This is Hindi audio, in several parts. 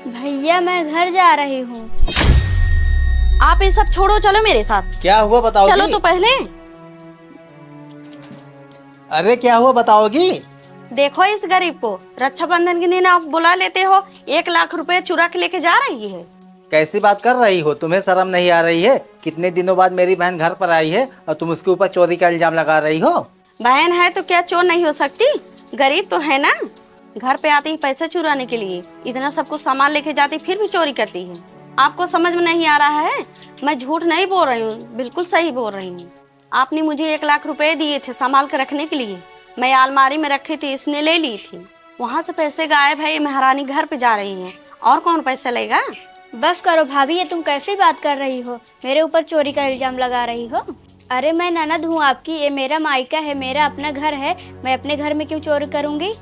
भैया मैं घर जा रही हूँ। आप ये सब छोड़ो, चलो मेरे साथ। क्या हुआ बताओगी? चलो तो पहले। अरे क्या हुआ बताओगी? देखो इस गरीब को रक्षाबंधन के दिन आप बुला लेते हो, 1 लाख रुपए चुरा के लेके जा रही है। कैसी बात कर रही हो? तुम्हें शर्म नहीं आ रही है? कितने दिनों बाद मेरी बहन घर पर आई है और तुम उसके ऊपर चोरी का इल्जाम लगा रही हो। बहन है तो क्या चोर नहीं हो सकती? गरीब तो है ना। घर पे आती है पैसे चुराने के लिए, इतना सब कुछ सामान लेके जाती फिर भी चोरी करती है। आपको समझ में नहीं आ रहा है? मैं झूठ नहीं बोल रही हूँ, बिल्कुल सही बोल रही हूँ। आपने मुझे 1 लाख रुपए दिए थे संभाल कर रखने के लिए, मैं अलमारी में रखी थी, इसने ले ली थी। वहाँ से पैसे गायब है, ये महारानी घर पे जा रही है, और कौन पैसे लेगा? बस करो भाभी, ये तुम कैसी बात कर रही हो? मेरे ऊपर चोरी का इल्जाम लगा रही हो? अरे मैं ननद हूँ आपकी, ये मेरा मायका है, मेरा अपना घर है, मैं अपने घर में क्यों चोरी करूँगी?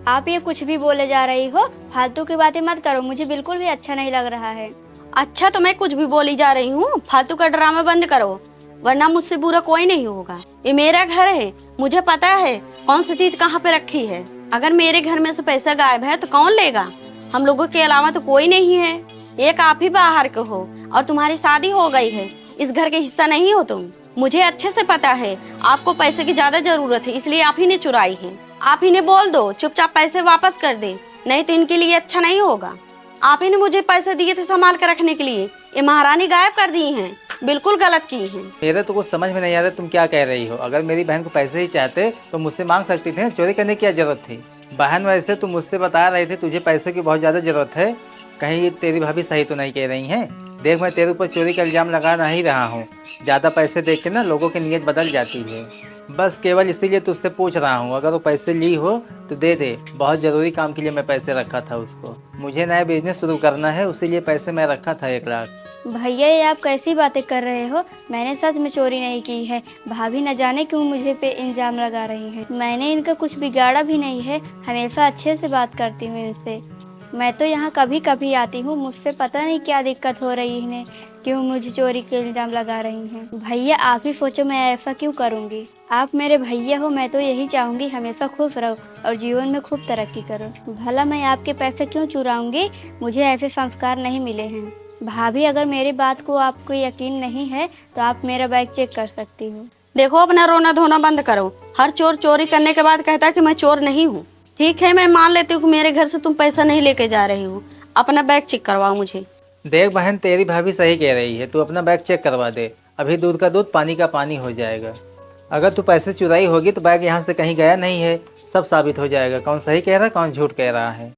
आप ये कुछ भी बोले जा रही हो, फालतू की बातें मत करो, मुझे बिल्कुल भी अच्छा नहीं लग रहा है। अच्छा तो मैं कुछ भी बोली जा रही हूँ? फालतू का ड्रामा बंद करो, वरना मुझसे बुरा कोई नहीं होगा। ये मेरा घर है, मुझे पता है कौन सी चीज कहाँ पे रखी है। अगर मेरे घर में से पैसा गायब है तो कौन लेगा? हम लोगों के अलावा तो कोई नहीं है। एक आप ही बाहर के हो और तुम्हारी शादी हो गई है, इस घर के हिस्सा नहीं हो तुम। मुझे अच्छे से पता है आपको पैसे की ज्यादा जरूरत है, इसलिए आप ही ने चुराई है। आप ही ने बोल दो चुपचाप पैसे वापस कर दे, नहीं तो इनके लिए अच्छा नहीं होगा। आप ही ने मुझे पैसे दिए थे संभाल कर रखने के लिए, ये महारानी गायब कर दी हैं, बिल्कुल गलत की हैं। मेरे तो कुछ समझ में नहीं आ रहा तुम क्या कह रही हो। अगर मेरी बहन को पैसे ही चाहते तो मुझसे मांग सकती थी, चोरी करने की क्या जरूरत थी? बहन वैसे तुम मुझसे बता रहे थे तुझे पैसे की बहुत ज़्यादा ज़रूरत है, कहीं तेरी भाभी सही तो नहीं कह रही हैं? देख मैं तेरे ऊपर चोरी का इल्ज़ाम लगा नहीं रहा हूँ, ज़्यादा पैसे देख के ना लोगों की नीयत बदल जाती है। बस केवल इसीलिए तुझसे पूछ रहा हूँ, अगर वो पैसे ली हो तो दे दे, बहुत ज़रूरी काम के लिए मैं पैसे रखा था उसको। मुझे नया बिजनेस शुरू करना है, उसीलिए पैसे मैं रखा था 1 लाख। भैया ये आप कैसी बातें कर रहे हो? मैंने सच में चोरी नहीं की है। भाभी न जाने क्यों मुझे पे इल्जाम लगा रही हैं। मैंने इनका कुछ बिगाड़ा भी नहीं है, हमेशा अच्छे से बात करती हूँ इनसे। मैं तो यहाँ कभी कभी आती हूँ, मुझसे पता नहीं क्या दिक्कत हो रही है इन्हें, क्यों मुझे चोरी के इल्जाम लगा रही हैं। भैया आप ही सोचो मैं ऐसा क्यों करूँगी? आप मेरे भैया हो, मैं तो यही चाहूँगी हमेशा खुश रहो और जीवन में खूब तरक्की करो। भला मैं आपके पैसे क्यों चुराऊँगी? मुझे ऐसे संस्कार नहीं मिले हैं। भाभी अगर मेरी बात को आपको यकीन नहीं है तो आप मेरा बैग चेक कर सकती हो। देखो अपना रोना धोना बंद करो। हर चोर चोरी करने के बाद कहता है कि मैं चोर नहीं हूँ। ठीक है मैं मान लेती हूँ कि मेरे घर से तुम पैसा नहीं लेके जा रही हो, अपना बैग चेक करवाओ मुझे। देख बहन तेरी भाभी सही कह रही है, तू अपना बैग चेक करवा दे, अभी दूध का दूध पानी का पानी हो जाएगा। अगर तू पैसे चुराई होगी तो बैग यहाँ से कहीं गया नहीं है, सब साबित हो जाएगा कौन सही कह रहा है कौन झूठ कह रहा है।